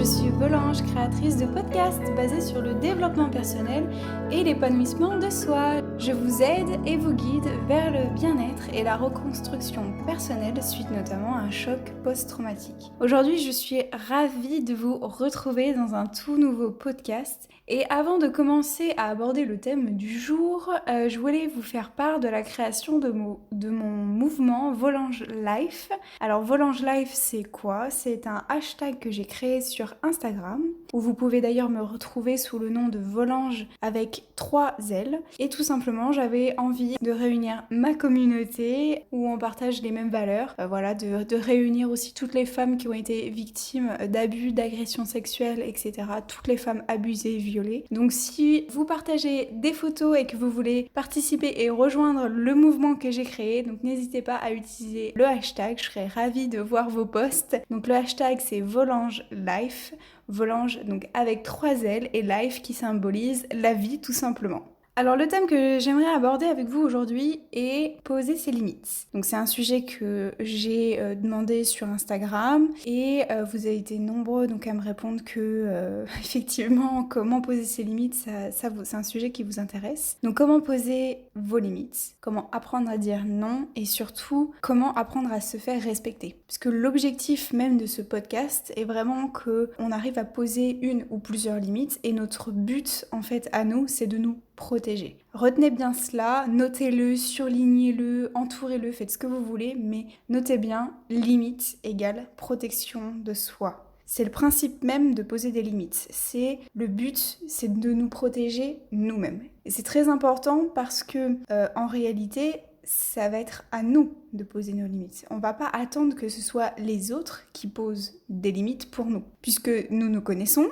suis Volange, créatrice de podcasts basés sur le développement personnel et l'épanouissement de soi. Je vous aide et vous guide vers le bien-être et la reconstruction personnelle suite notamment à un choc post-traumatique. Aujourd'hui, je suis ravie de vous retrouver dans un tout nouveau podcast. Et avant de commencer à aborder le thème du jour, je voulais vous faire part de la création de mon mouvement Volange Life. Alors Volange Life, c'est quoi ? C'est un hashtag que j'ai créé sur Instagram, où vous pouvez d'ailleurs me retrouver sous le nom de Volange avec 3 L. Et tout simplement, j'avais envie de réunir ma communauté, où on partage les mêmes valeurs. De réunir aussi toutes les femmes qui ont été victimes d'abus, d'agressions sexuelles, etc. Toutes les femmes abusées, violées. Donc si vous partagez des photos et que vous voulez participer et rejoindre le mouvement que j'ai créé, donc n'hésitez pas à utiliser le hashtag, je serais ravie de voir vos posts. Donc le hashtag c'est Volange Life, Volange donc avec 3 L et Life qui symbolise la vie tout simplement. Alors le thème que j'aimerais aborder avec vous aujourd'hui est poser ses limites. Donc c'est un sujet que j'ai demandé sur Instagram et vous avez été nombreux donc à me répondre que effectivement comment poser ses limites c'est un sujet qui vous intéresse. Donc comment poser vos limites, comment apprendre à dire non et surtout comment apprendre à se faire respecter. Puisque l'objectif même de ce podcast est vraiment qu'on arrive à poser une ou plusieurs limites et notre but en fait à nous c'est de nous protéger. Retenez bien cela, notez-le, surlignez-le, entourez-le, faites ce que vous voulez, mais notez bien, limite égale protection de soi. C'est le principe même de poser des limites. Le but, c'est de nous protéger nous-mêmes. Et c'est très important parce que, en réalité, ça va être à nous de poser nos limites. On va pas attendre que ce soit les autres qui posent des limites pour nous. Puisque nous nous connaissons,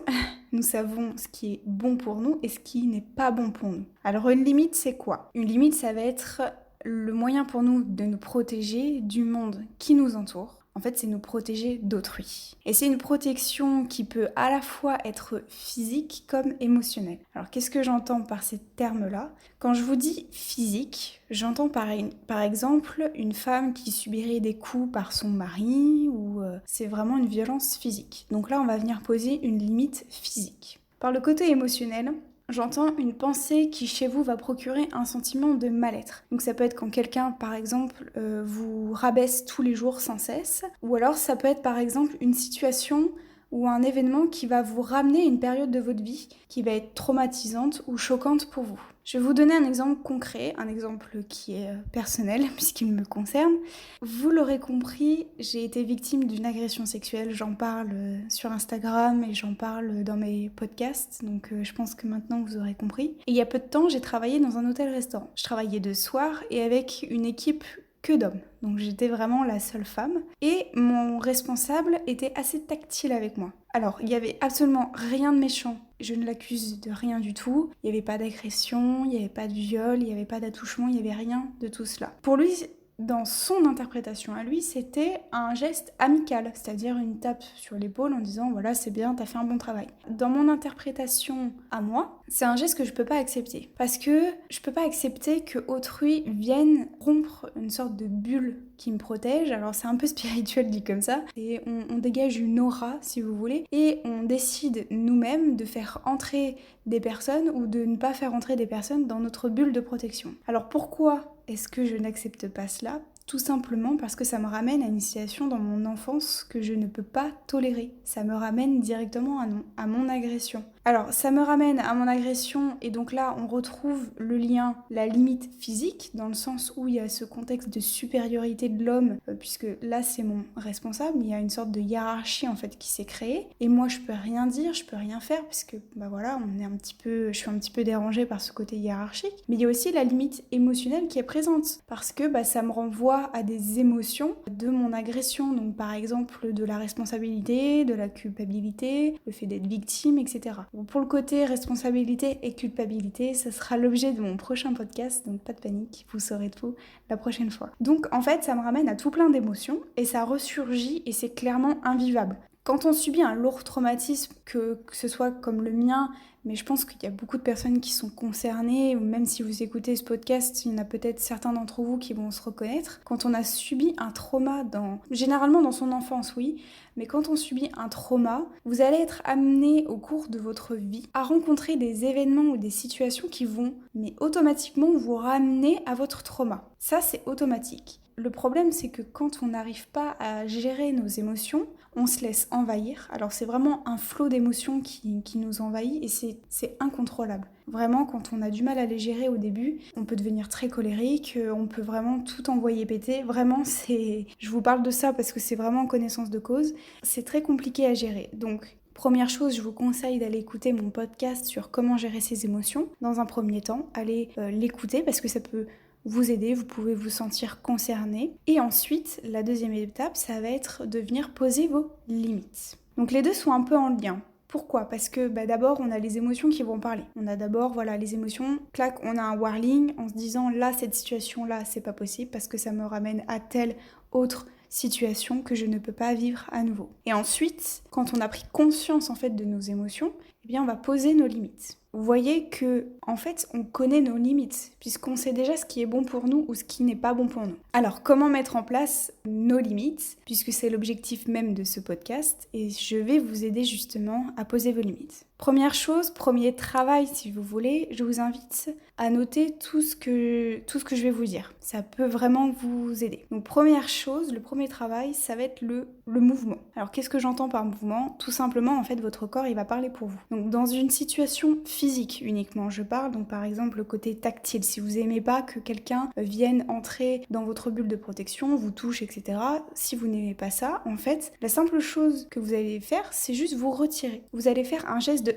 nous savons ce qui est bon pour nous et ce qui n'est pas bon pour nous. Alors une limite, c'est quoi ? Une limite, ça va être le moyen pour nous de nous protéger du monde qui nous entoure. En fait, c'est nous protéger d'autrui. Et c'est une protection qui peut à la fois être physique comme émotionnelle. Alors, qu'est-ce que j'entends par ces termes-là ? Quand je vous dis physique, j'entends par exemple une femme qui subirait des coups par son mari ou c'est vraiment une violence physique. Donc là, on va venir poser une limite physique. Par le côté émotionnel, j'entends une pensée qui chez vous va procurer un sentiment de mal-être. Donc ça peut être quand quelqu'un, par exemple, vous rabaisse tous les jours sans cesse. Ou alors ça peut être par exemple une situation ou un événement qui va vous ramener à une période de votre vie qui va être traumatisante ou choquante pour vous. Je vais vous donner un exemple concret, un exemple qui est personnel puisqu'il me concerne. Vous l'aurez compris, j'ai été victime d'une agression sexuelle. J'en parle sur Instagram et j'en parle dans mes podcasts, donc je pense que maintenant vous aurez compris. Et il y a peu de temps, j'ai travaillé dans un hôtel-restaurant. Je travaillais de soir et avec une équipe que d'hommes. Donc j'étais vraiment la seule femme. Et mon responsable était assez tactile avec moi. Alors, il n'y avait absolument rien de méchant. Je ne l'accuse de rien du tout. Il n'y avait pas d'agression, il n'y avait pas de viol, il n'y avait pas d'attouchement, il n'y avait rien de tout cela. Pour lui, dans son interprétation à lui, c'était un geste amical, c'est-à-dire une tape sur l'épaule en disant « voilà, c'est bien, t'as fait un bon travail ». Dans mon interprétation à moi, c'est un geste que je peux pas accepter. Parce que je peux pas accepter que autrui vienne rompre une sorte de bulle qui me protège. Alors c'est un peu spirituel dit comme ça. Et on dégage une aura, si vous voulez, et on décide nous-mêmes de faire entrer des personnes ou de ne pas faire entrer des personnes dans notre bulle de protection. Alors pourquoi est-ce que je n'accepte pas cela ? Tout simplement parce que ça me ramène à une situation dans mon enfance que je ne peux pas tolérer. Ça me ramène directement à mon agression. Alors, ça me ramène à mon agression et donc là, on retrouve le lien, la limite physique, dans le sens où il y a ce contexte de supériorité de l'homme, puisque là, c'est mon responsable. Il y a une sorte de hiérarchie, en fait, qui s'est créée. Et moi, je peux rien dire, je peux rien faire, puisque, je suis un petit peu dérangée par ce côté hiérarchique. Mais il y a aussi la limite émotionnelle qui est présente, parce que ça me renvoie à des émotions de mon agression. Donc, par exemple, de la responsabilité, de la culpabilité, le fait d'être victime, etc. Pour le côté responsabilité et culpabilité, ça sera l'objet de mon prochain podcast, donc pas de panique, vous saurez tout la prochaine fois. Donc en fait, ça me ramène à tout plein d'émotions et ça ressurgit et c'est clairement invivable. Quand on subit un lourd traumatisme, que ce soit comme le mien, mais je pense qu'il y a beaucoup de personnes qui sont concernées, ou même si vous écoutez ce podcast, il y en a peut-être certains d'entre vous qui vont se reconnaître. Quand on a subi un trauma, généralement dans son enfance, oui, mais quand on subit un trauma, vous allez être amené au cours de votre vie à rencontrer des événements ou des situations qui vont, mais automatiquement, vous ramener à votre trauma. Ça, c'est automatique. Le problème, c'est que quand on n'arrive pas à gérer nos émotions, on se laisse envahir. Alors c'est vraiment un flot d'émotions qui nous envahit et c'est incontrôlable. Vraiment, quand on a du mal à les gérer au début, on peut devenir très colérique, on peut vraiment tout envoyer péter. Vraiment, je vous parle de ça parce que c'est vraiment en connaissance de cause. C'est très compliqué à gérer. Donc, première chose, je vous conseille d'aller écouter mon podcast sur comment gérer ses émotions. Dans un premier temps, allez l'écouter parce que ça peut vous aider, vous pouvez vous sentir concerné. Et ensuite, la deuxième étape, ça va être de venir poser vos limites. Donc les deux sont un peu en lien. Pourquoi ? Parce que d'abord, on a les émotions qui vont parler. On a d'abord, les émotions, clac, on a un warning en se disant là, cette situation-là, c'est pas possible parce que ça me ramène à telle autre situation que je ne peux pas vivre à nouveau. Et ensuite, quand on a pris conscience en fait de nos émotions, eh bien on va poser nos limites. Vous voyez que, en fait, on connaît nos limites, puisqu'on sait déjà ce qui est bon pour nous ou ce qui n'est pas bon pour nous. Alors, comment mettre en place nos limites, puisque c'est l'objectif même de ce podcast, et je vais vous aider justement à poser vos limites. Première chose, premier travail si vous voulez, je vous invite à noter tout ce que je vais vous dire. Ça peut vraiment vous aider. Donc première chose, le premier travail, ça va être le mouvement. Alors qu'est-ce que j'entends par mouvement ? Tout simplement, en fait, votre corps, il va parler pour vous. Donc dans une situation physique uniquement, je parle, donc par exemple le côté tactile. Si vous n'aimez pas que quelqu'un vienne entrer dans votre bulle de protection, vous touche, etc. Si vous n'aimez pas ça, en fait, la simple chose que vous allez faire, c'est juste vous retirer. Vous allez faire un geste de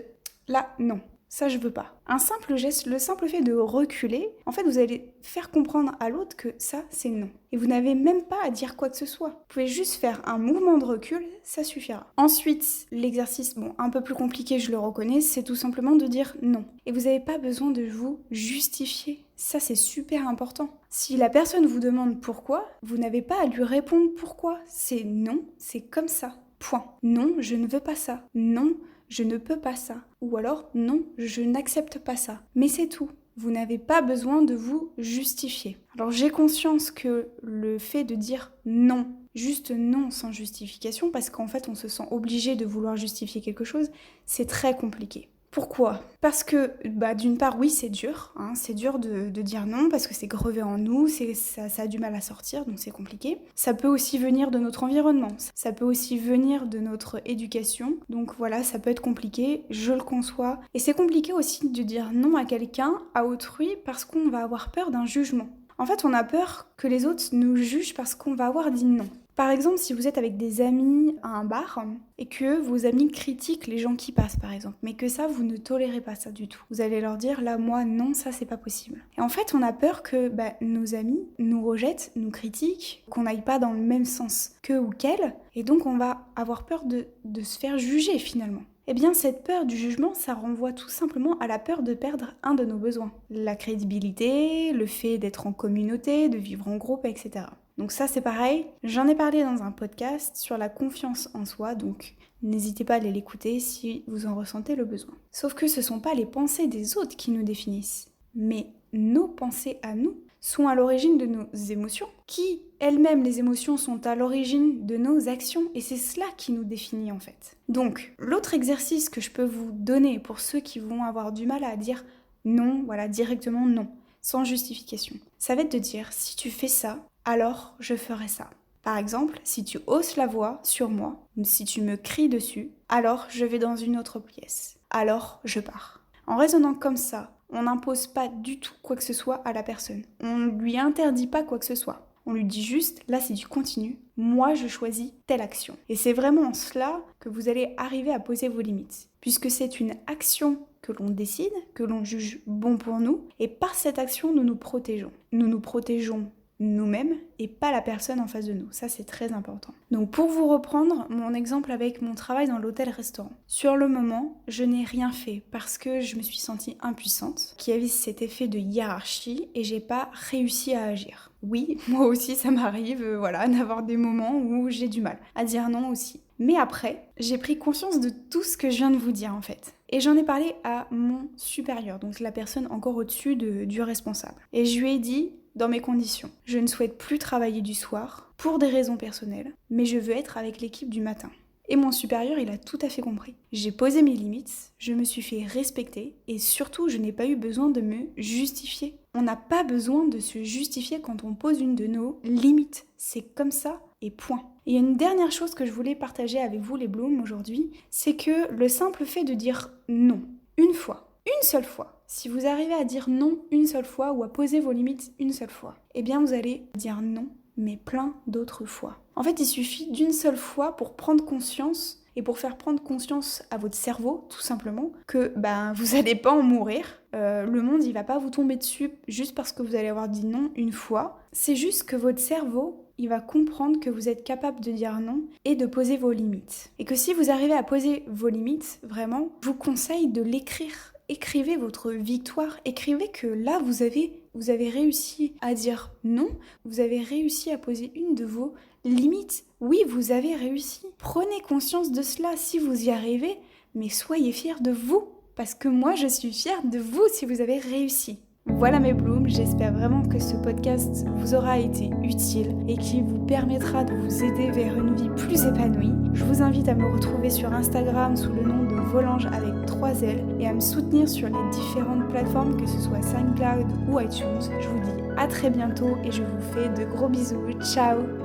là, non, ça je veux pas. Un simple geste, le simple fait de reculer, en fait vous allez faire comprendre à l'autre que ça c'est non. Et vous n'avez même pas à dire quoi que ce soit. Vous pouvez juste faire un mouvement de recul, ça suffira. Ensuite, l'exercice, un peu plus compliqué, je le reconnais, c'est tout simplement de dire non. Et vous n'avez pas besoin de vous justifier. Ça c'est super important. Si la personne vous demande pourquoi, vous n'avez pas à lui répondre pourquoi. C'est non, c'est comme ça. Point. Non, je ne veux pas ça. Non, je ne peux pas ça. Ou alors, non, je n'accepte pas ça. Mais c'est tout. Vous n'avez pas besoin de vous justifier. Alors j'ai conscience que le fait de dire non, juste non sans justification, parce qu'en fait on se sent obligé de vouloir justifier quelque chose, c'est très compliqué. Pourquoi ? Parce que, d'une part, oui, c'est dur. C'est dur de dire non parce que c'est grevé en nous, ça a du mal à sortir, donc c'est compliqué. Ça peut aussi venir de notre environnement, ça peut aussi venir de notre éducation. Donc voilà, ça peut être compliqué, je le conçois. Et c'est compliqué aussi de dire non à quelqu'un, à autrui, parce qu'on va avoir peur d'un jugement. En fait, on a peur que les autres nous jugent parce qu'on va avoir dit non. Par exemple, si vous êtes avec des amis à un bar et que vos amis critiquent les gens qui passent, par exemple, mais que ça, vous ne tolérez pas ça du tout. Vous allez leur dire, là, moi, non, ça, c'est pas possible. Et en fait, on a peur que nos amis nous rejettent, nous critiquent, qu'on n'aille pas dans le même sens qu'eux ou qu'elles, et donc on va avoir peur de se faire juger, finalement. Eh bien, cette peur du jugement, ça renvoie tout simplement à la peur de perdre un de nos besoins. La crédibilité, le fait d'être en communauté, de vivre en groupe, etc. Donc ça, c'est pareil. J'en ai parlé dans un podcast sur la confiance en soi, donc n'hésitez pas à aller l'écouter si vous en ressentez le besoin. Sauf que ce ne sont pas les pensées des autres qui nous définissent, mais nos pensées à nous sont à l'origine de nos émotions, qui, elles-mêmes, les émotions, sont à l'origine de nos actions, et c'est cela qui nous définit en fait. Donc, l'autre exercice que je peux vous donner pour ceux qui vont avoir du mal à dire non, directement non, sans justification, ça va être de dire, si tu fais ça, alors je ferai ça. Par exemple, si tu hausses la voix sur moi, ou si tu me cries dessus, alors je vais dans une autre pièce, alors je pars. En raisonnant comme ça, on n'impose pas du tout quoi que ce soit à la personne. On ne lui interdit pas quoi que ce soit. On lui dit juste, là si tu continues, moi je choisis telle action. Et c'est vraiment en cela que vous allez arriver à poser vos limites. Puisque c'est une action que l'on décide, que l'on juge bon pour nous, et par cette action nous nous protégeons. Nous nous protégeons nous-mêmes et pas la personne en face de nous. Ça, c'est très important. Donc pour vous reprendre mon exemple avec mon travail dans l'hôtel-restaurant. Sur le moment, je n'ai rien fait parce que je me suis sentie impuissante, qu'il y avait cet effet de hiérarchie et j'ai pas réussi à agir. Oui, moi aussi ça m'arrive, d'avoir des moments où j'ai du mal à dire non aussi. Mais après, j'ai pris conscience de tout ce que je viens de vous dire en fait. Et j'en ai parlé à mon supérieur, donc la personne encore au-dessus du responsable. Et je lui ai dit, dans mes conditions, je ne souhaite plus travailler du soir pour des raisons personnelles, mais je veux être avec l'équipe du matin. Et mon supérieur, il a tout à fait compris. J'ai posé mes limites, je me suis fait respecter et surtout, je n'ai pas eu besoin de me justifier. On n'a pas besoin de se justifier quand on pose une de nos limites. C'est comme ça et point. Et une dernière chose que je voulais partager avec vous les Blooms aujourd'hui, c'est que le simple fait de dire non, une seule fois, si vous arrivez à dire non une seule fois ou à poser vos limites une seule fois, eh bien vous allez dire non, mais plein d'autres fois. En fait, il suffit d'une seule fois pour prendre conscience et pour faire prendre conscience à votre cerveau, tout simplement, que vous n'allez pas en mourir. Le monde, il va pas vous tomber dessus juste parce que vous allez avoir dit non une fois. C'est juste que votre cerveau, il va comprendre que vous êtes capable de dire non et de poser vos limites. Et que si vous arrivez à poser vos limites, vraiment, je vous conseille de l'écrire. Écrivez votre victoire, écrivez que là, vous avez réussi à dire non, vous avez réussi à poser une de vos limites. Oui, vous avez réussi. Prenez conscience de cela si vous y arrivez, mais soyez fiers de vous, parce que moi, je suis fière de vous si vous avez réussi. Voilà mes Blooms, j'espère vraiment que ce podcast vous aura été utile et qu'il vous permettra de vous aider vers une vie plus épanouie. Je vous invite à me retrouver sur Instagram sous le nom de Volange avec 3 L et à me soutenir sur les différentes plateformes, que ce soit SoundCloud ou iTunes. Je vous dis à très bientôt et je vous fais de gros bisous. Ciao!